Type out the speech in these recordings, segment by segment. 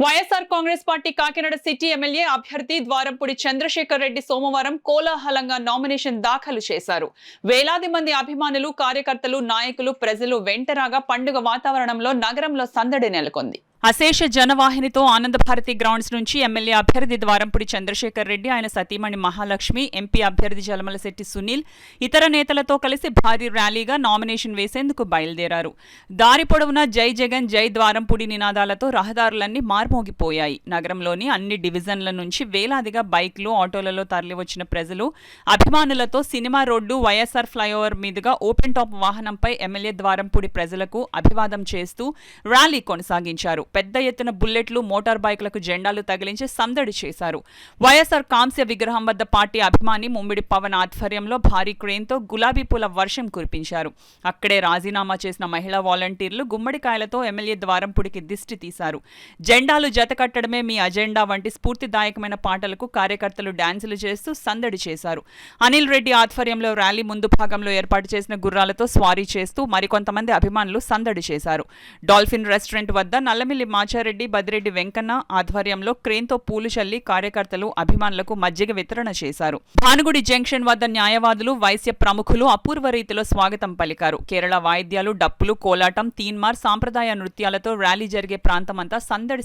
YSR Congress party Kakinada city MLA అభ్యర్థి ద్వారంపూడి చంద్రశేఖర్ రెడ్డి సోమవారం కోలాహలంగా నామినేషన్ దాఖలు చేశారు. వేలాది మంది అభిమానులు, కార్యకర్తలు, నాయకులు, ప్రజలు వెంటరాగా పండుగ వాతావరణంలో నగరంలో సందడి నెలకొంది. అశేష జనవాహినితో ఆనందభారతి గ్రౌండ్స్ నుంచి ఎమ్మెల్యే అభ్యర్థి ద్వారంపూడి చంద్రశేఖర్ రెడ్డి, ఆయన సతీమణి మహాలక్ష్మి, ఎంపీ అభ్యర్థి జలమలశెట్టి సునీల్, ఇతర నేతలతో కలిసి భారీ ర్యాలీగా నామినేషన్ వేసేందుకు బయలుదేరారు. దారి పొడవునా జై జగన్, జై ద్వారంపూడి నినాదాలతో రహదారులన్నీ మార్మోగిపోయాయి. నగరంలోని అన్ని డివిజన్ల నుంచి వేలాదిగా బైక్లు, ఆటోలలో తరలివచ్చిన ప్రజలు, అభిమానులతో సినిమా రోడ్డు, వైఎస్ఆర్ ఫ్లైఓవర్ మీదుగా ఓపెన్ టాప్ వాహనంపై ఎమ్మెల్యే ద్వారంపూడి ప్రజలకు అభివాదం చేస్తూ ర్యాలీ కొనసాగించారు. పెద్ద ఎత్తున బుల్లెట్లు, మోటార్ బైకులకు జెండాలు తగిలించి సందడి చేశారు. వైఎస్ఆర్ కాంస్య విగ్రహం వద్ద పార్టీ అభిమాని ముమ్మిడి పవన్ ఆధ్వర్యంలో భారీ క్రేన్తో గులాబీ పూల వర్షం కురిపించారు. అక్కడే రాజీనామా చేసిన మహిళా వాలంటీర్లు గుమ్మడికాయలతో ఎమ్మెల్యే ద్వారంపూడికి దిష్టి తీశారు. జెండాలు జతకట్టడమే మీ అజెండా వంటి స్ఫూర్తిదాయకమైన పాటలకు కార్యకర్తలు డాన్సులు చేస్తూ సందడి చేశారు. అనిల్ రెడ్డి ఆధ్వర్యంలో ర్యాలీ ముందు భాగంలో ఏర్పాటు చేసిన గుర్రాలతో స్వారీ చేస్తూ మరికొంతమంది అభిమానులు సందడి చేశారు. డాల్ఫిన్ రెస్టారెంట్ వద్ద నల్లమిల్లి మాచారెడ్డి, బదిరెడ్డి వెంకన్న ఆధ్వర్యంలో క్రేన్తో పూలు చల్లి కార్యకర్తలు, అభిమానులకు మజ్జిగ వితరణ చేశారు. భానుగుడి జంక్షన్ వద్ద న్యాయవాదులు, వైశ్య ప్రముఖులు అపూర్వ రీతిలో స్వాగతం పలికారు. కేరళ వాయిద్యాలు, డప్పులు, కోలాటం, తీన్మార్, సాంప్రదాయ నృత్యాలతో ర్యాలీ జరిగే ప్రాంతమంతా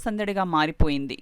సందడిగా మారిపోయింది.